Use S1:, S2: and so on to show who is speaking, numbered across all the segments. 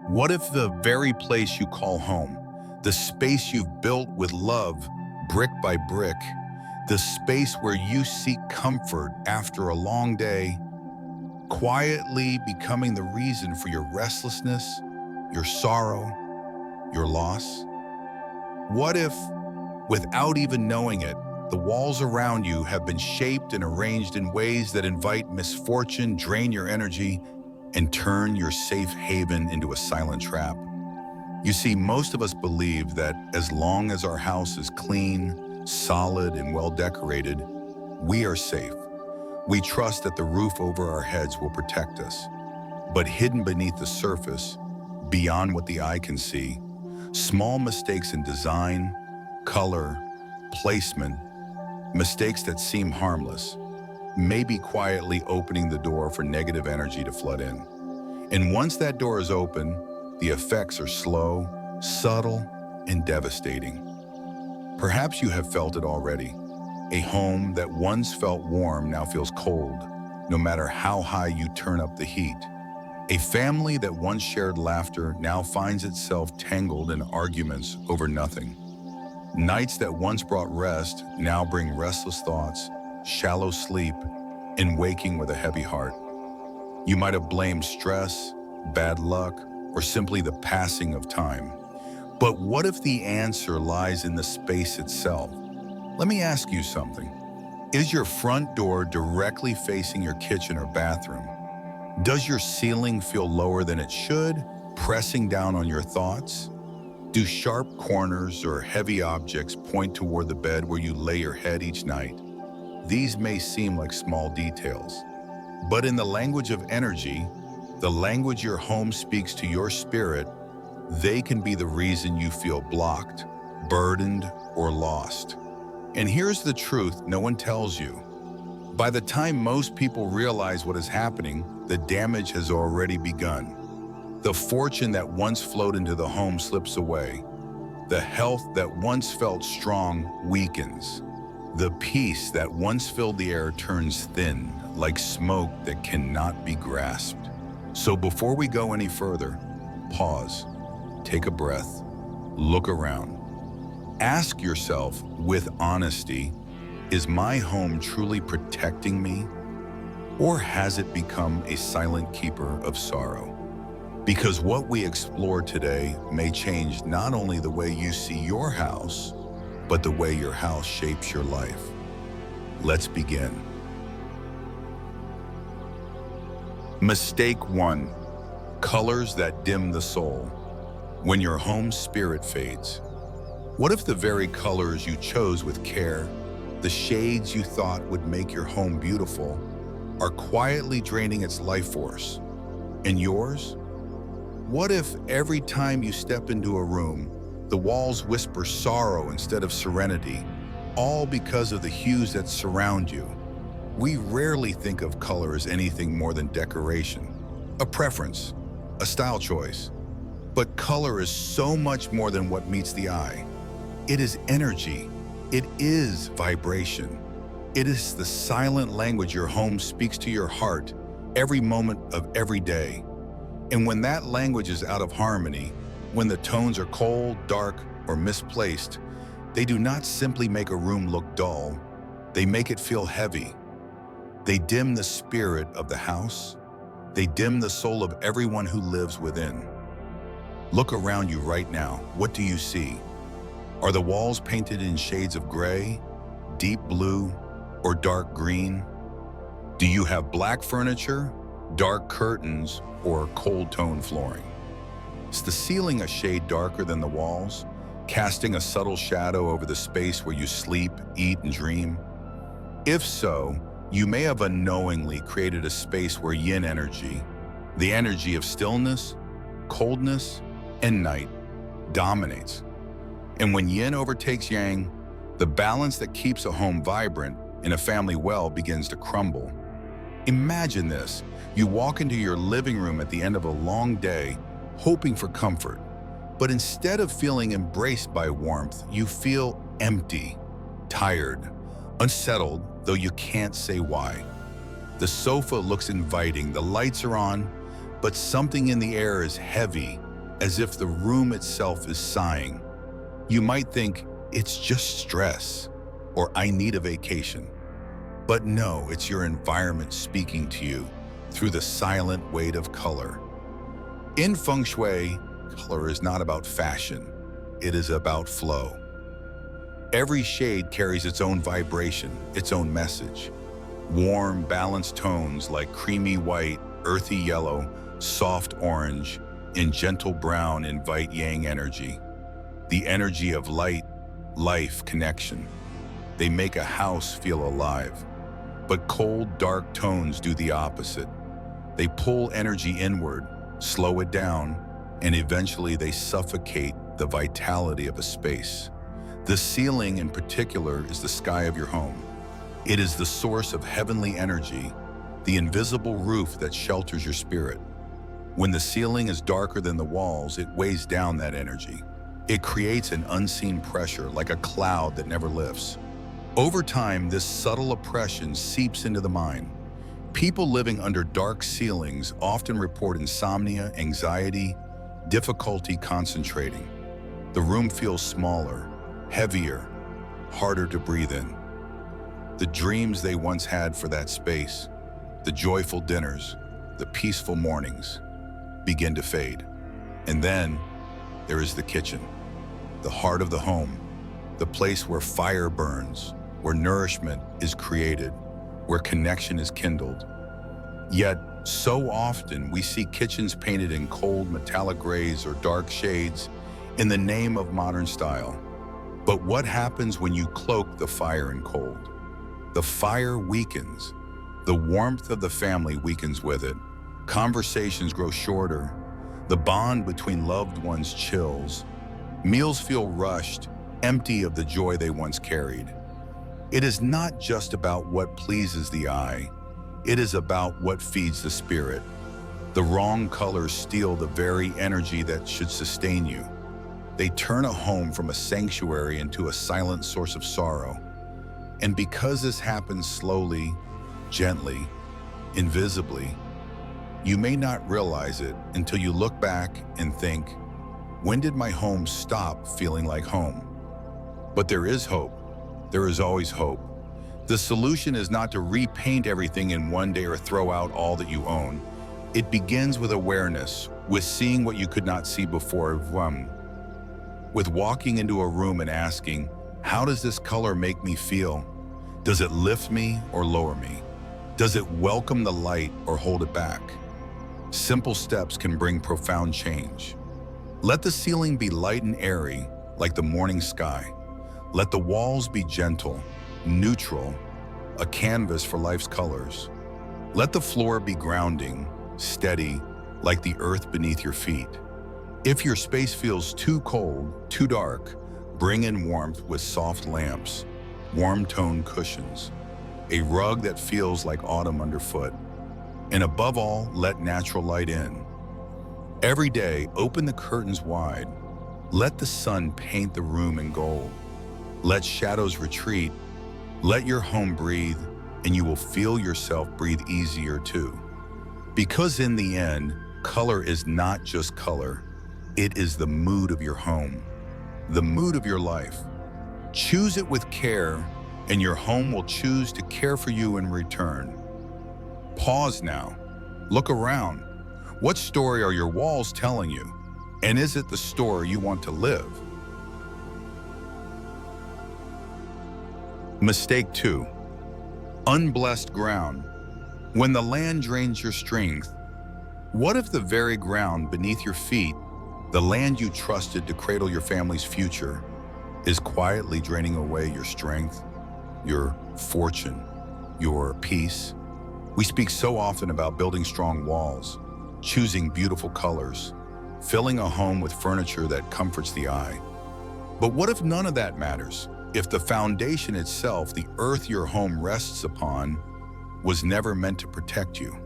S1: What if the very place you call home, the space you've built with love, brick by brick, the space where you seek comfort after a long day, quietly becoming the reason for your restlessness, your sorrow, your loss? What if, without even knowing it, the walls around you have been shaped and arranged in ways that invite misfortune, drain your energy, and turn your safe haven into a silent trap? You see, most of us believe that as long as our house is clean, solid, and well decorated, we are safe. We trust that the roof over our heads will protect us. But hidden beneath the surface, beyond what the eye can see, small mistakes in design, color, placement, mistakes that seem harmless, may be quietly opening the door for negative energy to flood in. And once that door is open, the effects are slow, subtle, and devastating. Perhaps you have felt it already. A home that once felt warm now feels cold, no matter how high you turn up the heat. A family that once shared laughter now finds itself tangled in arguments over nothing. Nights that once brought rest now bring restless thoughts, shallow sleep, and waking with a heavy heart. You might have blamed stress, bad luck, or simply the passing of time. But what if the answer lies in the space itself? Let me ask you something. Is your front door directly facing your kitchen or bathroom? Does your ceiling feel lower than it should, pressing down on your thoughts? Do sharp corners or heavy objects point toward the bed where you lay your head each night? These may seem like small details, but in the language of energy, the language your home speaks to your spirit, they can be the reason you feel blocked, burdened, or lost. And here's the truth no one tells you. By the time most people realize what is happening, the damage has already begun. The fortune that once flowed into the home slips away. The health that once felt strong weakens. The peace that once filled the air turns thin, like smoke that cannot be grasped. So before we go any further, pause, take a breath, look around. Ask yourself with honesty, is my home truly protecting me? Or has it become a silent keeper of sorrow? Because what we explore today may change not only the way you see your house, but the way your house shapes your life. Let's begin. Mistake 1. Colors that dim the soul. When your home's spirit fades. What if the very colors you chose with care, the shades you thought would make your home beautiful, are quietly draining its life force? And yours? What if every time you step into a room, the walls whisper sorrow instead of serenity, all because of the hues that surround you? We rarely think of color as anything more than decoration, a preference, a style choice. But color is so much more than what meets the eye. It is energy. It is vibration. It is the silent language your home speaks to your heart every moment of every day. And when that language is out of harmony, when the tones are cold, dark, or misplaced, they do not simply make a room look dull, they make it feel heavy. They dim the spirit of the house. They dim the soul of everyone who lives within. Look around you right now. What do you see? Are the walls painted in shades of gray, deep blue, or dark green? Do you have black furniture, dark curtains, or cold tone flooring? Is the ceiling a shade darker than the walls, casting a subtle shadow over the space where you sleep, eat, and dream? If so, you may have unknowingly created a space where yin energy, the energy of stillness, coldness, and night, dominates. And when yin overtakes yang, the balance that keeps a home vibrant and a family well begins to crumble. Imagine this. You walk into your living room at the end of a long day, hoping for comfort. But instead of feeling embraced by warmth, you feel empty, tired, unsettled, though you can't say why. The sofa looks inviting, the lights are on, but something in the air is heavy, as if the room itself is sighing. You might think, it's just stress, or I need a vacation. But no, it's your environment speaking to you through the silent weight of color. In Feng Shui, color is not about fashion, it is about flow. Every shade carries its own vibration, its own message. Warm, balanced tones like creamy white, earthy yellow, soft orange, and gentle brown invite yang energy. The energy of light, life, connection. They make a house feel alive. But cold, dark tones do the opposite. They pull energy inward, slow it down, and eventually they suffocate the vitality of a space. The ceiling in particular is the sky of your home. It is the source of heavenly energy, the invisible roof that shelters your spirit. When the ceiling is darker than the walls, it weighs down that energy. It creates an unseen pressure like a cloud that never lifts. Over time, this subtle oppression seeps into the mind. People living under dark ceilings often report insomnia, anxiety, difficulty concentrating. The room feels smaller, heavier, harder to breathe in. The dreams they once had for that space, the joyful dinners, the peaceful mornings, begin to fade. And then there is the kitchen, the heart of the home, the place where fire burns, where nourishment is created, where connection is kindled. Yet, so often we see kitchens painted in cold metallic grays or dark shades in the name of modern style. But what happens when you cloak the fire in cold? The fire weakens. The warmth of the family weakens with it. Conversations grow shorter. The bond between loved ones chills. Meals feel rushed, empty of the joy they once carried. It is not just about what pleases the eye. It is about what feeds the spirit. The wrong colors steal the very energy that should sustain you. They turn a home from a sanctuary into a silent source of sorrow. And because this happens slowly, gently, invisibly, you may not realize it until you look back and think, when did my home stop feeling like home? But there is hope. There is always hope. The solution is not to repaint everything in one day or throw out all that you own. It begins with awareness, with seeing what you could not see before, with walking into a room and asking, how does this color make me feel? Does it lift me or lower me? Does it welcome the light or hold it back? Simple steps can bring profound change. Let the ceiling be light and airy, like the morning sky. Let the walls be gentle, neutral, a canvas for life's colors. Let the floor be grounding, steady, like the earth beneath your feet. If your space feels too cold, too dark, bring in warmth with soft lamps, warm-toned cushions, a rug that feels like autumn underfoot. And above all, let natural light in. Every day, open the curtains wide. Let the sun paint the room in gold. Let shadows retreat. Let your home breathe, and you will feel yourself breathe easier too. Because in the end, color is not just color. It is the mood of your home, the mood of your life. Choose it with care, and your home will choose to care for you in return. Pause now. Look around. What story are your walls telling you? And is it the story you want to live? Mistake 2. Unblessed ground. When the land drains your strength, what if the very ground beneath your feet, the land you trusted to cradle your family's future, is quietly draining away your strength, your fortune, your peace? We speak so often about building strong walls, choosing beautiful colors, filling a home with furniture that comforts the eye. But what if none of that matters? If the foundation itself, the earth your home rests upon, was never meant to protect you?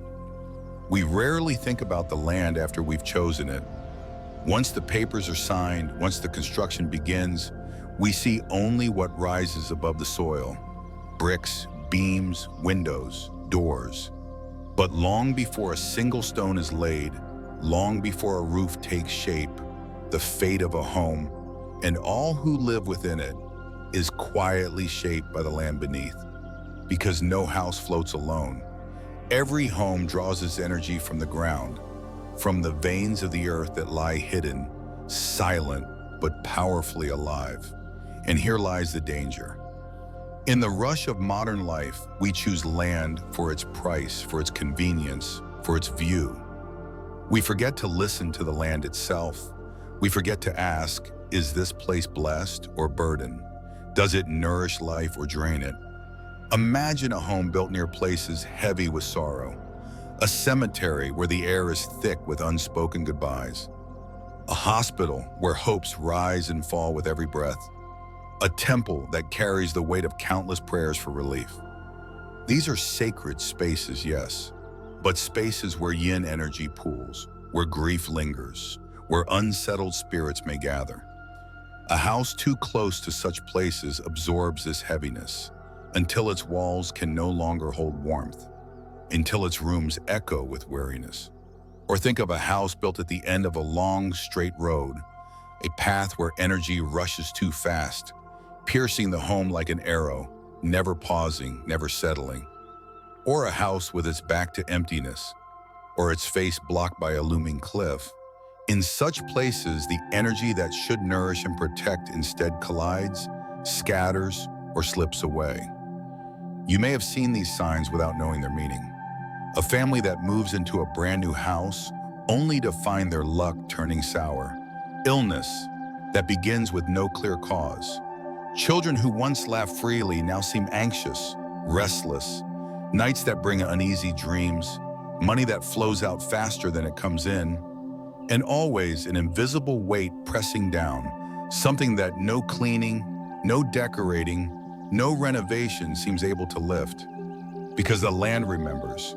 S1: We rarely think about the land after we've chosen it. Once the papers are signed, once the construction begins, we see only what rises above the soil: bricks, beams, windows, doors. But long before a single stone is laid, long before a roof takes shape, the fate of a home, and all who live within it is quietly shaped by the land beneath. Because no house floats alone. Every home draws its energy from the ground, from the veins of the earth that lie hidden, silent, but powerfully alive. And here lies the danger. In the rush of modern life, we choose land for its price, for its convenience, for its view. We forget to listen to the land itself. We forget to ask, is this place blessed or burdened? Does it nourish life or drain it? Imagine a home built near places heavy with sorrow, a cemetery where the air is thick with unspoken goodbyes, a hospital where hopes rise and fall with every breath, a temple that carries the weight of countless prayers for relief. These are sacred spaces, yes, but spaces where yin energy pools, where grief lingers, where unsettled spirits may gather. A house too close to such places absorbs this heaviness until its walls can no longer hold warmth, until its rooms echo with weariness. Or think of a house built at the end of a long, straight road, a path where energy rushes too fast, piercing the home like an arrow, never pausing, never settling. Or a house with its back to emptiness, or its face blocked by a looming cliff. In such places, the energy that should nourish and protect instead collides, scatters, or slips away. You may have seen these signs without knowing their meaning. A family that moves into a brand new house only to find their luck turning sour. Illness that begins with no clear cause. Children who once laughed freely now seem anxious, restless. Nights that bring uneasy dreams. Money that flows out faster than it comes in. And always an invisible weight pressing down. Something that no cleaning, no decorating, no renovation seems able to lift. Because the land remembers.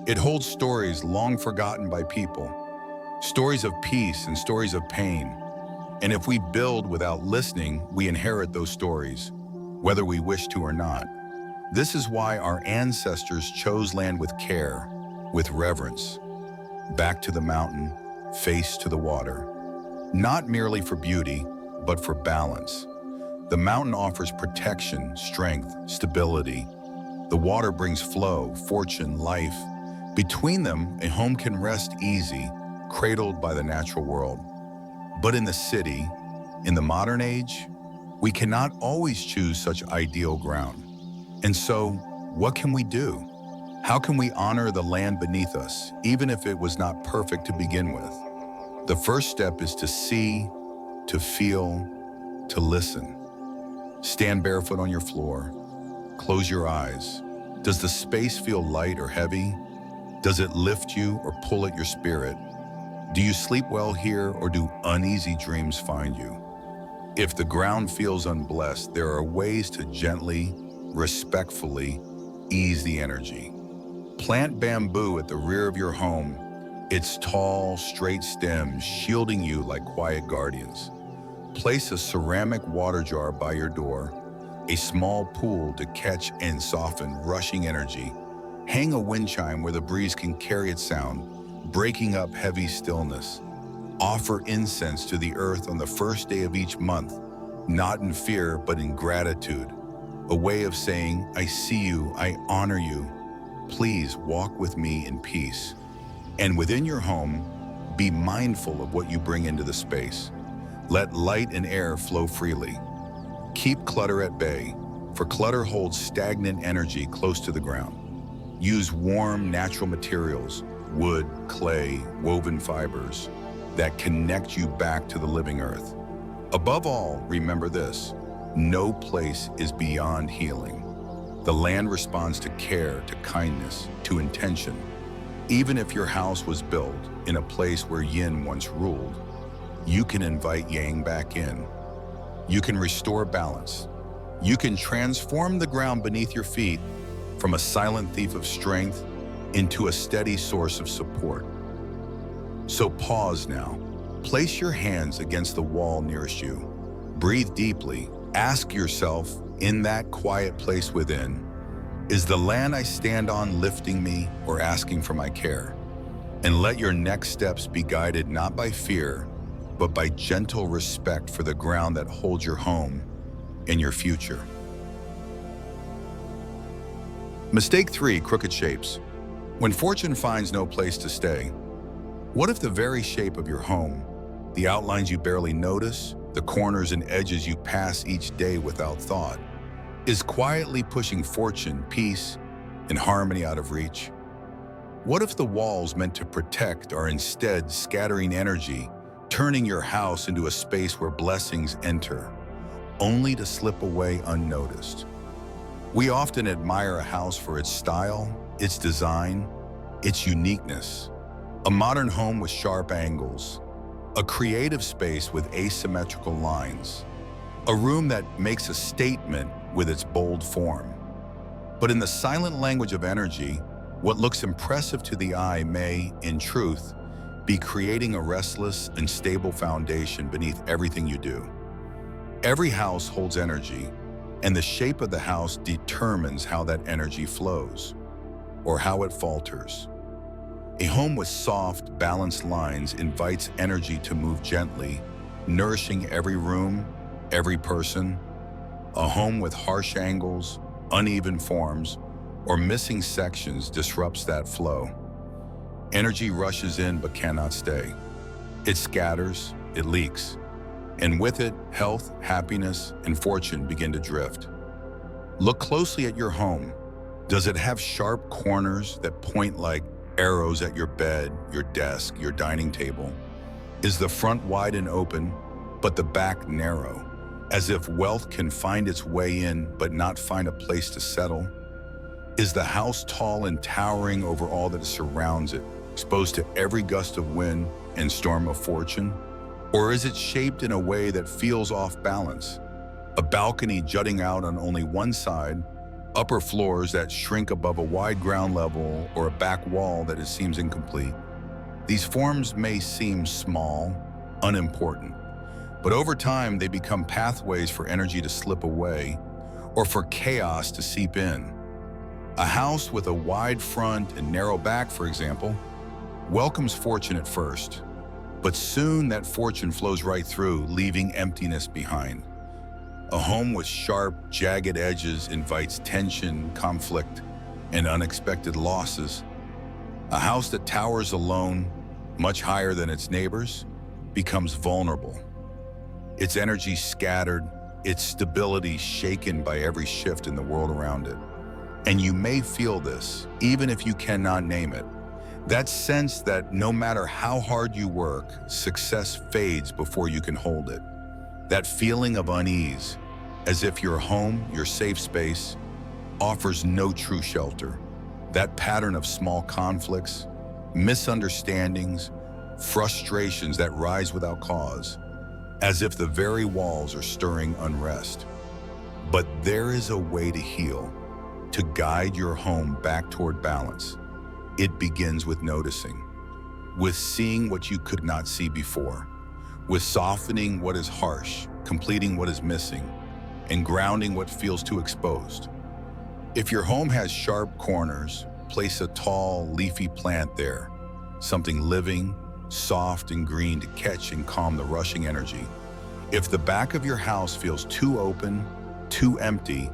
S1: It holds stories long forgotten by people. Stories of peace and stories of pain. And if we build without listening, we inherit those stories, whether we wish to or not. This is why our ancestors chose land with care, with reverence. Back to the mountain, face to the water. Not merely for beauty, but for balance. The mountain offers protection, strength, stability. The water brings flow, fortune, life. Between them, a home can rest easy, cradled by the natural world. But in the city, in the modern age, we cannot always choose such ideal ground. And so, what can we do? How can we honor the land beneath us, even if it was not perfect to begin with? The first step is to see, to feel, to listen. Stand barefoot on your floor. Close your eyes. Does the space feel light or heavy? Does it lift you or pull at your spirit? Do you sleep well here, or do uneasy dreams find you? If the ground feels unblessed, there are ways to gently, respectfully ease the energy. Plant bamboo at the rear of your home, its tall, straight stems shielding you like quiet guardians. Place a ceramic water jar by your door, a small pool to catch and soften rushing energy. Hang a wind chime where the breeze can carry its sound, breaking up heavy stillness. Offer incense to the earth on the first day of each month, not in fear, but in gratitude. A way of saying, I see you, I honor you. Please walk with me in peace. And within your home, be mindful of what you bring into the space. Let light and air flow freely. Keep clutter at bay, for clutter holds stagnant energy close to the ground. Use warm, natural materials, wood, clay, woven fibers, that connect you back to the living earth. Above all, remember this: no place is beyond healing. The land responds to care, to kindness, to intention. Even if your house was built in a place where yin once ruled, you can invite yang back in. You can restore balance. You can transform the ground beneath your feet from a silent thief of strength into a steady source of support. So pause now. Place your hands against the wall nearest you. Breathe deeply. Ask yourself, in that quiet place within, is the land I stand on lifting me or asking for my care? And let your next steps be guided not by fear, but by gentle respect for the ground that holds your home and your future. Mistake 3, crooked shapes. When fortune finds no place to stay, what if the very shape of your home, the outlines you barely notice, the corners and edges you pass each day without thought, is quietly pushing fortune, peace, and harmony out of reach? What if the walls meant to protect are instead scattering energy, turning your house into a space where blessings enter, only to slip away unnoticed? We often admire a house for its style, its design, its uniqueness. A modern home with sharp angles, a creative space with asymmetrical lines, a room that makes a statement with its bold form. But in the silent language of energy, what looks impressive to the eye may, in truth, be creating a restless, unstable foundation beneath everything you do. Every house holds energy, and the shape of the house determines how that energy flows, or how it falters. A home with soft, balanced lines invites energy to move gently, nourishing every room, every person. A home with harsh angles, uneven forms, or missing sections disrupts that flow. Energy rushes in but cannot stay. It scatters, it leaks, and with it, health, happiness, and fortune begin to drift. Look closely at your home. Does it have sharp corners that point like arrows at your bed, your desk, your dining table? Is the front wide and open, but the back narrow, as if wealth can find its way in but not find a place to settle? Is the house tall and towering over all that surrounds it, exposed to every gust of wind and storm of fortune? Or is it shaped in a way that feels off balance? A balcony jutting out on only one side, upper floors that shrink above a wide ground level, or a back wall that seems incomplete. These forms may seem small, unimportant, but over time they become pathways for energy to slip away or for chaos to seep in. A house with a wide front and narrow back, for example, welcomes fortune at first, but soon that fortune flows right through, leaving emptiness behind. A home with sharp, jagged edges invites tension, conflict, and unexpected losses. A house that towers alone, much higher than its neighbors, becomes vulnerable. Its energy scattered, its stability shaken by every shift in the world around it. And you may feel this, even if you cannot name it. That sense that no matter how hard you work, success fades before you can hold it. That feeling of unease, as if your home, your safe space, offers no true shelter. That pattern of small conflicts, misunderstandings, frustrations that rise without cause, as if the very walls are stirring unrest. But there is a way to heal, to guide your home back toward balance. It begins with noticing, with seeing what you could not see before, with softening what is harsh, completing what is missing, and grounding what feels too exposed. If your home has sharp corners, place a tall, leafy plant there, something living, soft, and green to catch and calm the rushing energy. If the back of your house feels too open, too empty,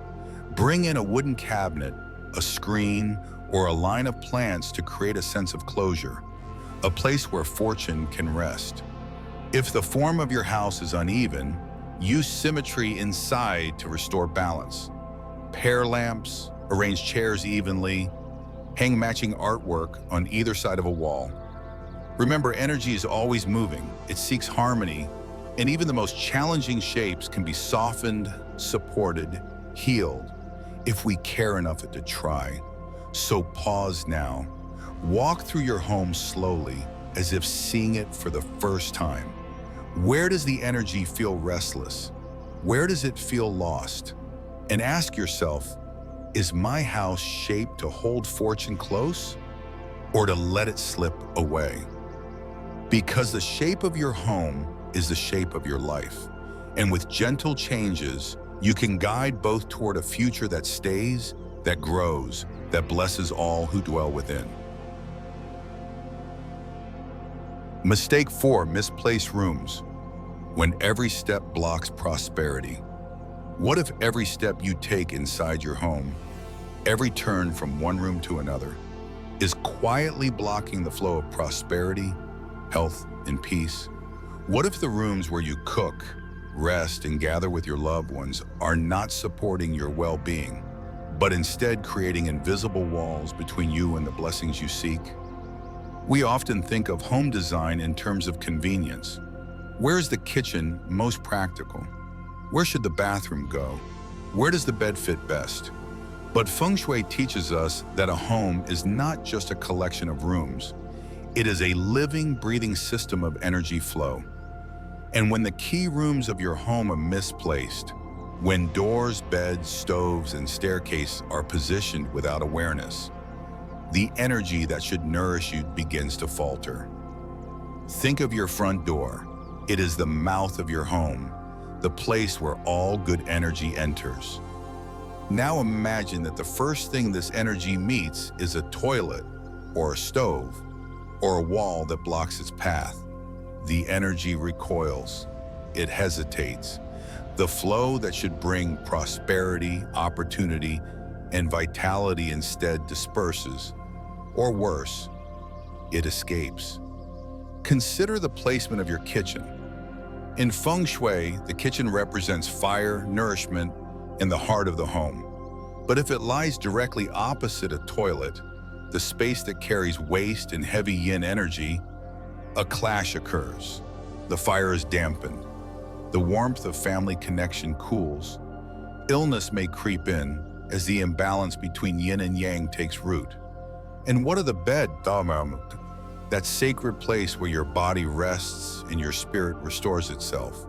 S1: bring in a wooden cabinet, a screen, or a line of plants to create a sense of closure, a place where fortune can rest. If the form of your house is uneven, use symmetry inside to restore balance. Pair lamps, arrange chairs evenly, hang matching artwork on either side of a wall. Remember, energy is always moving. It seeks harmony, and even the most challenging shapes can be softened, supported, healed, if we care enough to try. So pause now. Walk through your home slowly, as if seeing it for the first time. Where does the energy feel restless? Where does it feel lost? And ask yourself, is my house shaped to hold fortune close or to let it slip away? Because the shape of your home is the shape of your life. And with gentle changes, you can guide both toward a future that stays, that grows, that blesses all who dwell within. Mistake 4, misplaced rooms. when every step blocks prosperity? What if every step you take inside your home, every turn from one room to another, is quietly blocking the flow of prosperity, health, and peace? What if the rooms where you cook, rest, and gather with your loved ones are not supporting your well-being, but instead creating invisible walls between you and the blessings you seek? We often think of home design in terms of convenience. Where's the kitchen most practical? Where should the bathroom go? Where does the bed fit best? But Feng Shui teaches us that a home is not just a collection of rooms. It is a living, breathing system of energy flow. And when the key rooms of your home are misplaced, when doors, beds, stoves, and staircase are positioned without awareness, the energy that should nourish you begins to falter. Think of your front door. It is the mouth of your home, the place where all good energy enters. Now imagine that the first thing this energy meets is a toilet, or a stove, or a wall that blocks its path. The energy recoils. It hesitates. The flow that should bring prosperity, opportunity, and vitality instead disperses. Or worse, it escapes. Consider the placement of your kitchen. In Feng Shui, the kitchen represents fire, nourishment, and the heart of the home. But if it lies directly opposite a toilet, the space that carries waste and heavy yin energy, a clash occurs. The fire is dampened. The warmth of family connection cools. Illness may creep in as the imbalance between yin and yang takes root. And what of the bed, that sacred place where your body rests and your spirit restores itself?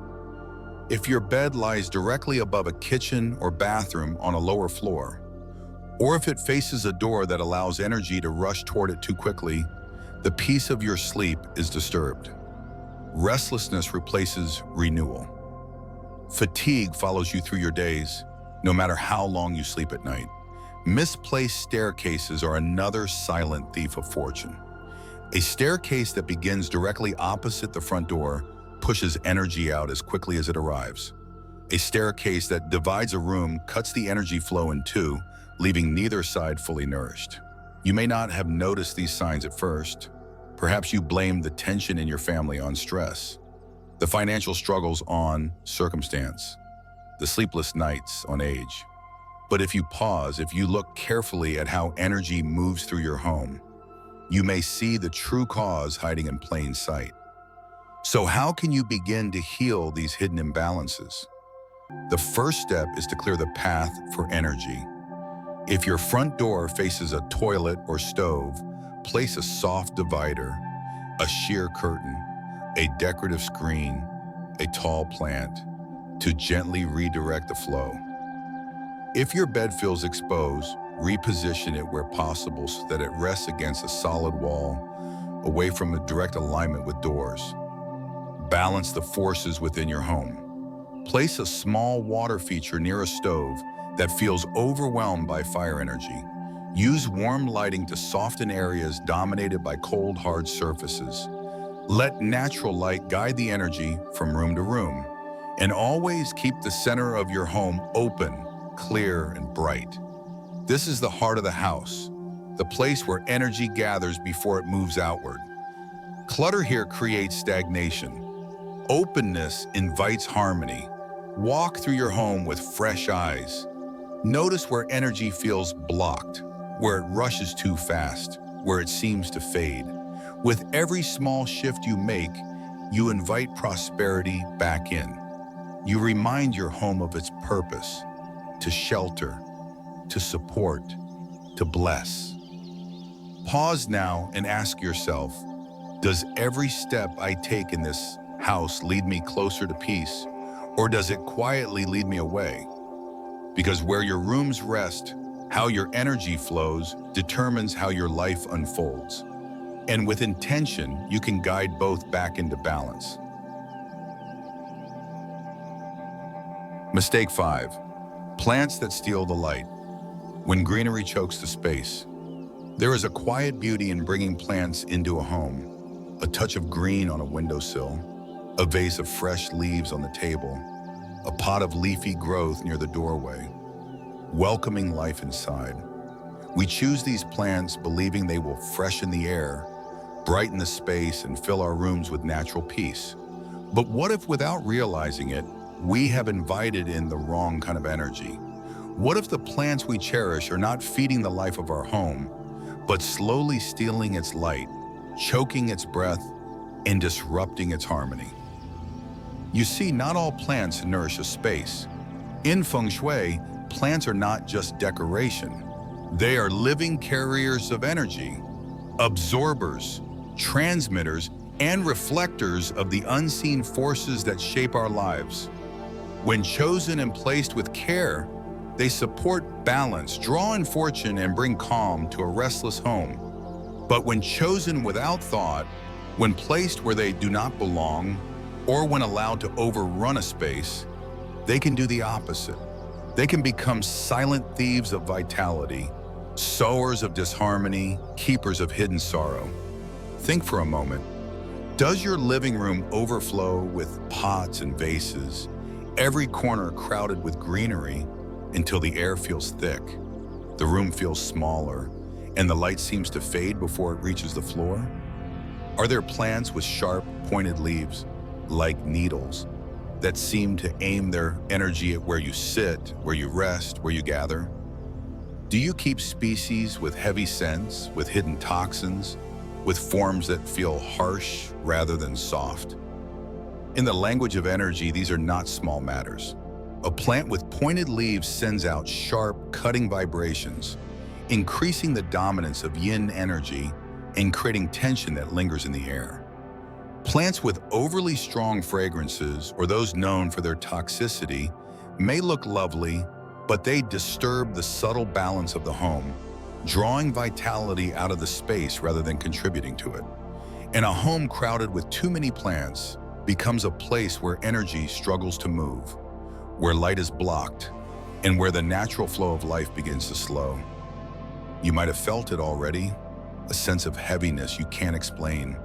S1: If your bed lies directly above a kitchen or bathroom on a lower floor, or if it faces a door that allows energy to rush toward it too quickly, the peace of your sleep is disturbed. Restlessness replaces renewal. Fatigue follows you through your days, no matter how long you sleep at night. Misplaced staircases are another silent thief of fortune. A staircase that begins directly opposite the front door pushes energy out as quickly as it arrives. A staircase that divides a room cuts the energy flow in two, leaving neither side fully nourished. You may not have noticed these signs at first. Perhaps you blame the tension in your family on stress, the financial struggles on circumstance, the sleepless nights on age. But if you pause, if you look carefully at how energy moves through your home, you may see the true cause hiding in plain sight. So how can you begin to heal these hidden imbalances? The first step is to clear the path for energy. If your front door faces a toilet or stove, place a soft divider, a sheer curtain, a decorative screen, a tall plant to gently redirect the flow. If your bed feels exposed, reposition it where possible so that it rests against a solid wall, away from a direct alignment with doors. Balance the forces within your home. Place a small water feature near a stove that feels overwhelmed by fire energy. Use warm lighting to soften areas dominated by cold, hard surfaces. Let natural light guide the energy from room to room. And always keep the center of your home open, clear, and bright. This is the heart of the house, the place where energy gathers before it moves outward. Clutter here creates stagnation. Openness invites harmony. Walk through your home with fresh eyes. Notice where energy feels blocked, where it rushes too fast, where it seems to fade. With every small shift you make, you invite prosperity back in. You remind your home of its purpose: to shelter, to support, to bless. Pause now and ask yourself, does every step I take in this house lead me closer to peace, or does it quietly lead me away? Because where your rooms rest, how your energy flows determines how your life unfolds. And with intention, you can guide both back into balance. Mistake 5. Plants that steal the light. When greenery chokes the space. There is a quiet beauty in bringing plants into a home. A touch of green on a windowsill, a vase of fresh leaves on the table, a pot of leafy growth near the doorway, welcoming life inside. We choose these plants believing they will freshen the air, brighten the space, and fill our rooms with natural peace. But what if, without realizing it, we have invited in the wrong kind of energy? What if the plants we cherish are not feeding the life of our home, but slowly stealing its light, choking its breath, and disrupting its harmony? You see, not all plants nourish a space. In Feng Shui, plants are not just decoration. They are living carriers of energy, absorbers, transmitters, and reflectors of the unseen forces that shape our lives. When chosen and placed with care, they support balance, draw in fortune, and bring calm to a restless home. But when chosen without thought, when placed where they do not belong, or when allowed to overrun a space, they can do the opposite. They can become silent thieves of vitality, sowers of disharmony, keepers of hidden sorrow. Think for a moment. Does your living room overflow with pots and vases, every corner crowded with greenery until the air feels thick, the room feels smaller, and the light seems to fade before it reaches the floor? Are there plants with sharp, pointed leaves, like needles, that seem to aim their energy at where you sit, where you rest, where you gather? Do you keep species with heavy scents, with hidden toxins, with forms that feel harsh rather than soft? In the language of energy, these are not small matters. A plant with pointed leaves sends out sharp, cutting vibrations, increasing the dominance of yin energy and creating tension that lingers in the air. Plants with overly strong fragrances, or those known for their toxicity, may look lovely, but they disturb the subtle balance of the home, drawing vitality out of the space rather than contributing to it. And a home crowded with too many plants becomes a place where energy struggles to move, where light is blocked, and where the natural flow of life begins to slow. You might have felt it already, a sense of heaviness you can't explain,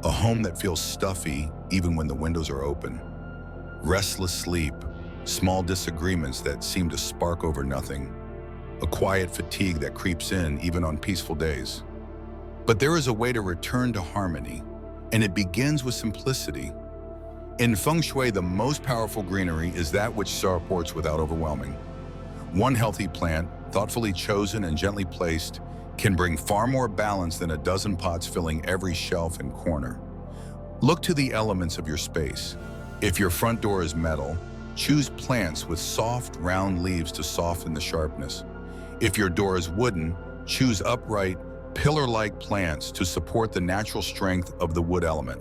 S1: a home that feels stuffy even when the windows are open, restless sleep, small disagreements that seem to spark over nothing, a quiet fatigue that creeps in even on peaceful days. But there is a way to return to harmony, and it begins with simplicity. In Feng Shui, the most powerful greenery is that which supports without overwhelming. One healthy plant, thoughtfully chosen and gently placed, can bring far more balance than a dozen pots filling every shelf and corner. Look to the elements of your space. If your front door is metal, choose plants with soft, round leaves to soften the sharpness. If your door is wooden, choose upright, pillar-like plants to support the natural strength of the wood element.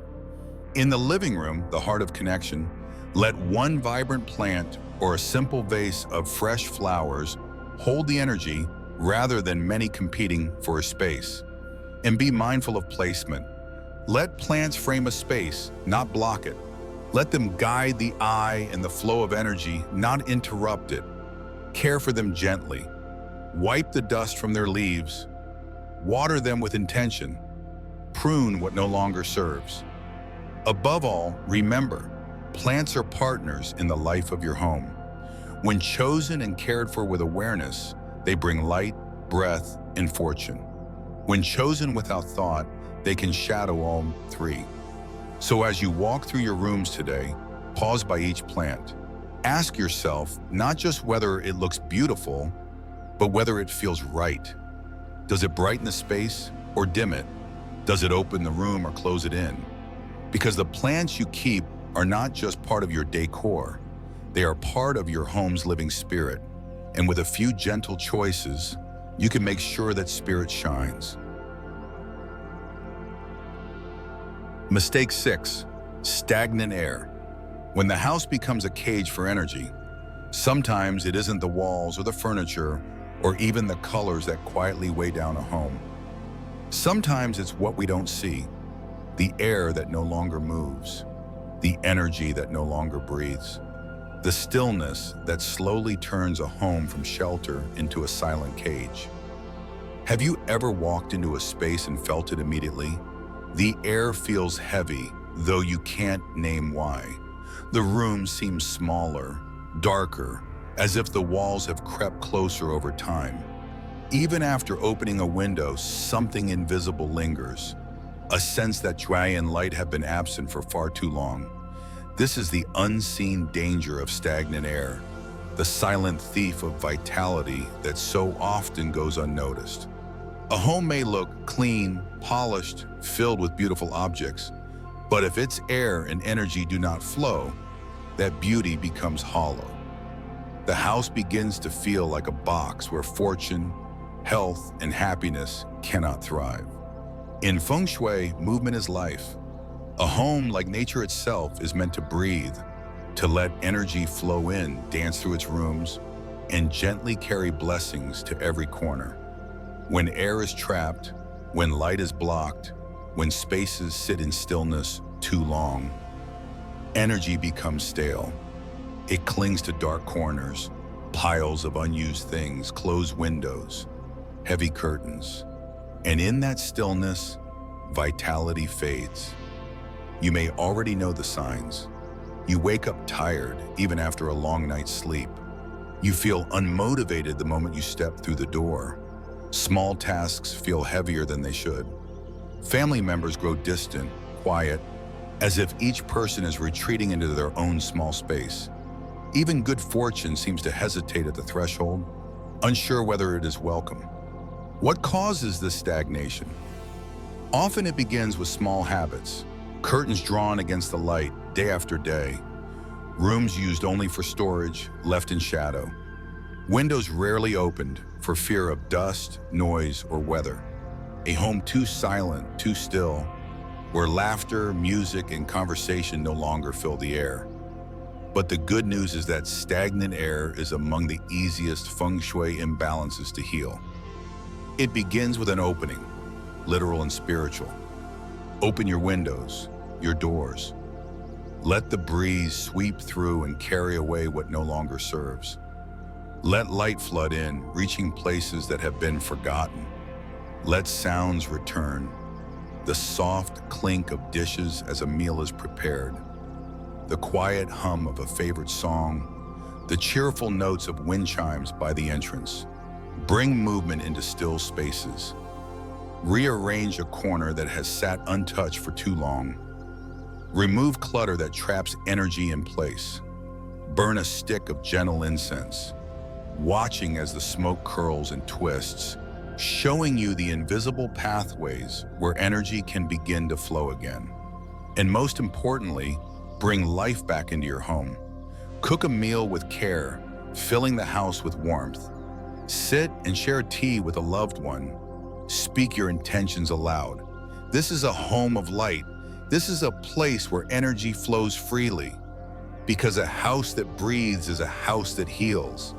S1: In the living room, the heart of connection, let one vibrant plant or a simple vase of fresh flowers hold the energy rather than many competing for a space. And be mindful of placement. Let plants frame a space, not block it. Let them guide the eye and the flow of energy, not interrupt it. Care for them gently. Wipe the dust from their leaves. Water them with intention. Prune what no longer serves. Above all, remember, plants are partners in the life of your home. When chosen and cared for with awareness, they bring light, breath, and fortune. When chosen without thought, they can shadow all three. So as you walk through your rooms today, pause by each plant. Ask yourself not just whether it looks beautiful, but whether it feels right. Does it brighten the space or dim it? Does it open the room or close it in? Because the plants you keep are not just part of your decor, they are part of your home's living spirit. And with a few gentle choices, you can make sure that spirit shines. Mistake 6, stagnant air. When the house becomes a cage for energy, sometimes it isn't the walls or the furniture or even the colors that quietly weigh down a home. Sometimes it's what we don't see, the air that no longer moves, the energy that no longer breathes, the stillness that slowly turns a home from shelter into a silent cage. Have you ever walked into a space and felt it immediately? The air feels heavy, though you can't name why. The room seems smaller, darker, as if the walls have crept closer over time. Even after opening a window, something invisible lingers, a sense that joy and light have been absent for far too long. This is the unseen danger of stagnant air, the silent thief of vitality that so often goes unnoticed. A home may look clean, polished, filled with beautiful objects, but if its air and energy do not flow, that beauty becomes hollow. The house begins to feel like a box where fortune, health, and happiness cannot thrive. In Feng Shui, movement is life. A home, like nature itself, is meant to breathe, to let energy flow in, dance through its rooms, and gently carry blessings to every corner. When air is trapped, when light is blocked, when spaces sit in stillness too long, energy becomes stale. It clings to dark corners, piles of unused things, closed windows, heavy curtains. And in that stillness, vitality fades. You may already know the signs. You wake up tired, even after a long night's sleep. You feel unmotivated the moment you step through the door. Small tasks feel heavier than they should. Family members grow distant, quiet, as if each person is retreating into their own small space. Even good fortune seems to hesitate at the threshold, unsure whether it is welcome. What causes this stagnation? Often it begins with small habits, curtains drawn against the light day after day, rooms used only for storage, left in shadow, windows rarely opened for fear of dust, noise, or weather, a home too silent, too still, where laughter, music, and conversation no longer fill the air. But the good news is that stagnant air is among the easiest Feng Shui imbalances to heal. It begins with an opening, literal and spiritual. Open your windows, your doors. Let the breeze sweep through and carry away what no longer serves. Let light flood in, reaching places that have been forgotten. Let sounds return, the soft clink of dishes as a meal is prepared, the quiet hum of a favorite song, the cheerful notes of wind chimes by the entrance. Bring movement into still spaces. Rearrange a corner that has sat untouched for too long. Remove clutter that traps energy in place. Burn a stick of gentle incense, watching as the smoke curls and twists, showing you the invisible pathways where energy can begin to flow again. And most importantly, bring life back into your home. Cook a meal with care, filling the house with warmth. Sit and share tea with a loved one. Speak your intentions aloud. This is a home of light. This is a place where energy flows freely, because a house that breathes is a house that heals.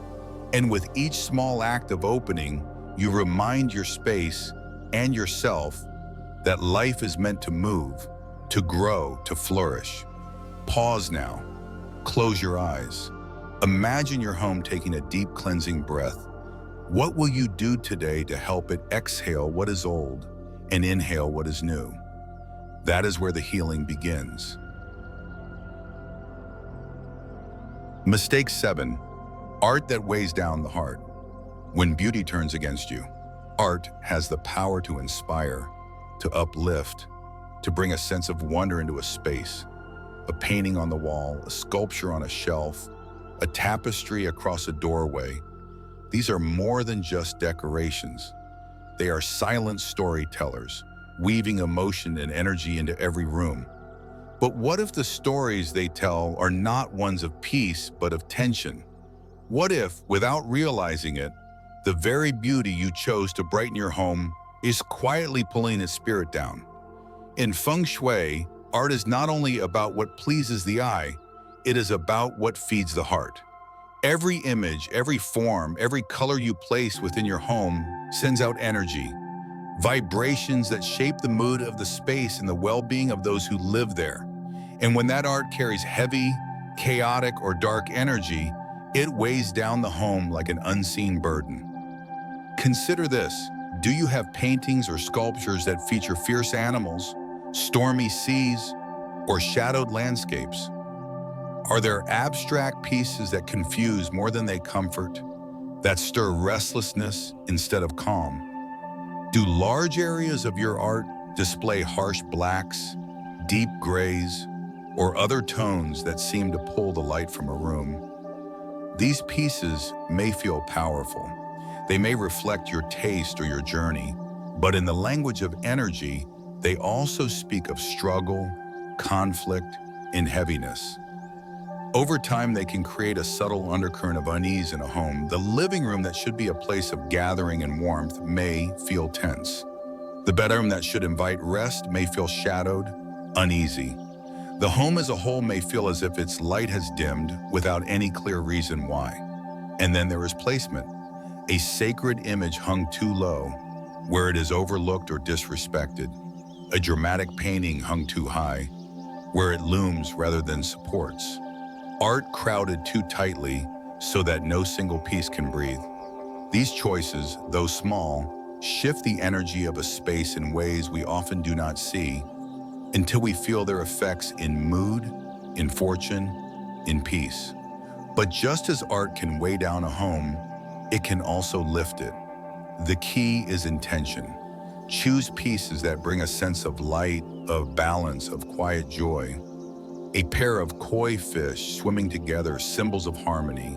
S1: And with each small act of opening, you remind your space and yourself that life is meant to move, to grow, to flourish. Pause now. Close your eyes. Imagine your home taking a deep cleansing breath. What will you do today to help it exhale what is old and inhale what is new? That is where the healing begins. Mistake 7. Art that weighs down the heart. When beauty turns against you, art has the power to inspire, to uplift, to bring a sense of wonder into a space. A painting on the wall, a sculpture on a shelf, a tapestry across a doorway. These are more than just decorations. They are silent storytellers, weaving emotion and energy into every room. But what if the stories they tell are not ones of peace, but of tension? What if, without realizing it, the very beauty you chose to brighten your home is quietly pulling its spirit down? In Feng Shui, art is not only about what pleases the eye, it is about what feeds the heart. Every image, every form, every color you place within your home sends out energy, vibrations that shape the mood of the space and the well-being of those who live there. And when that art carries heavy, chaotic, or dark energy, it weighs down the home like an unseen burden. Consider this. Do you have paintings or sculptures that feature fierce animals, stormy seas, or shadowed landscapes? Are there abstract pieces that confuse more than they comfort, that stir restlessness instead of calm? Do large areas of your art display harsh blacks, deep grays, or other tones that seem to pull the light from a room? These pieces may feel powerful. They may reflect your taste or your journey, but in the language of energy, they also speak of struggle, conflict, and heaviness. Over time, they can create a subtle undercurrent of unease in a home. The living room that should be a place of gathering and warmth may feel tense. The bedroom that should invite rest may feel shadowed, uneasy. The home as a whole may feel as if its light has dimmed without any clear reason why. And then there is placement, a sacred image hung too low, where it is overlooked or disrespected, a dramatic painting hung too high, where it looms rather than supports, art crowded too tightly so that no single piece can breathe. These choices, though small, shift the energy of a space in ways we often do not see until we feel their effects in mood, in fortune, in peace. But just as art can weigh down a home, it can also lift it. The key is intention. Choose pieces that bring a sense of light, of balance, of quiet joy. A pair of koi fish swimming together, symbols of harmony.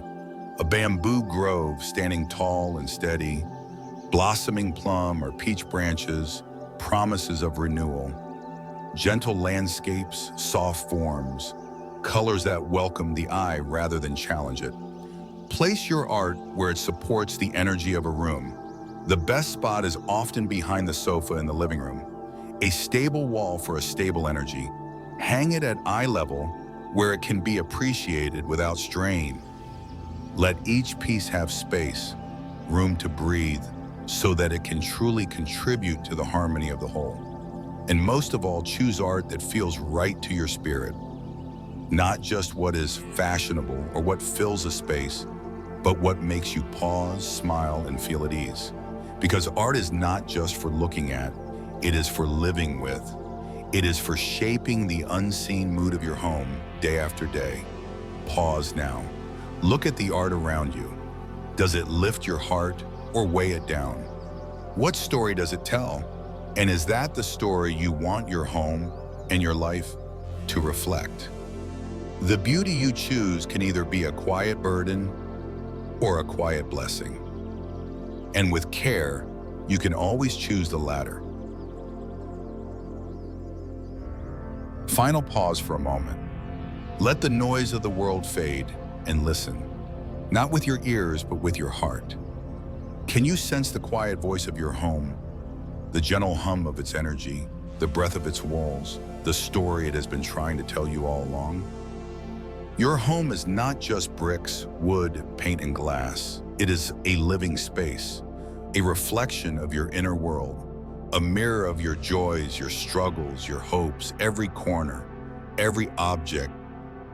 S1: A bamboo grove standing tall and steady. Blossoming plum or peach branches, promises of renewal. Gentle landscapes, soft forms, colors that welcome the eye rather than challenge it. Place your art where it supports the energy of a room. The best spot is often behind the sofa in the living room, a stable wall for a stable energy. Hang it at eye level where it can be appreciated without strain. Let each piece have space, room to breathe, so that it can truly contribute to the harmony of the whole. And most of all, choose art that feels right to your spirit. Not just what is fashionable or what fills a space, but what makes you pause, smile, and feel at ease. Because art is not just for looking at, it is for living with. It is for shaping the unseen mood of your home day after day. Pause now. Look at the art around you. Does it lift your heart or weigh it down? What story does it tell? And is that the story you want your home and your life to reflect? The beauty you choose can either be a quiet burden or a quiet blessing. And with care, you can always choose the latter. Final pause for a moment. Let the noise of the world fade and listen, not with your ears, but with your heart. Can you sense the quiet voice of your home, the gentle hum of its energy, the breath of its walls, the story it has been trying to tell you all along? Your home is not just bricks, wood, paint, and glass. It is a living space, a reflection of your inner world, a mirror of your joys, your struggles, your hopes. Every corner, every object,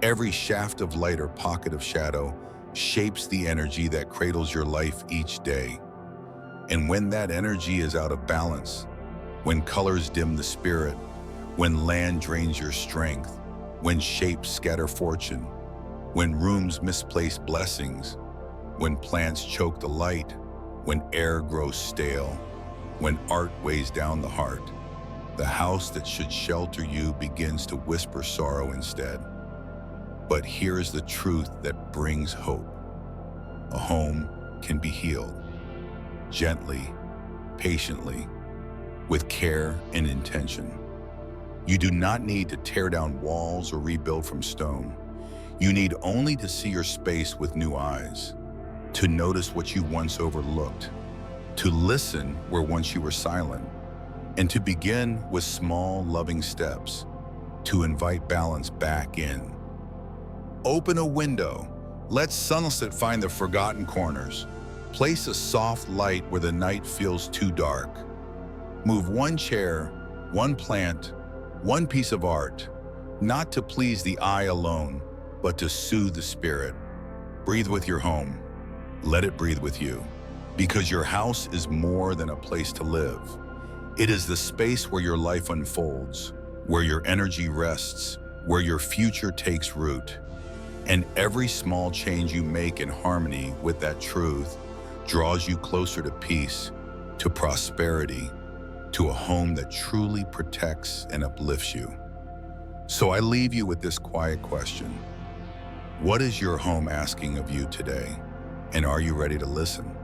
S1: every shaft of light or pocket of shadow shapes the energy that cradles your life each day. And when that energy is out of balance, when colors dim the spirit, when land drains your strength, when shapes scatter fortune, when rooms misplace blessings, when plants choke the light, when air grows stale, when art weighs down the heart, the house that should shelter you begins to whisper sorrow instead. But here's the truth that brings hope. A home can be healed, gently, patiently, with care and intention. You do not need to tear down walls or rebuild from stone. You need only to see your space with new eyes, to notice what you once overlooked, to listen where once you were silent, and to begin with small, loving steps to invite balance back in. Open a window. Let sunset find the forgotten corners. Place a soft light where the night feels too dark. Move one chair, one plant, one piece of art, not to please the eye alone, but to soothe the spirit. Breathe with your home. Let it breathe with you. Because your house is more than a place to live. It is the space where your life unfolds, where your energy rests, where your future takes root. And every small change you make in harmony with that truth draws you closer to peace, to prosperity, to a home that truly protects and uplifts you. So I leave you with this quiet question. What is your home asking of you today? And are you ready to listen?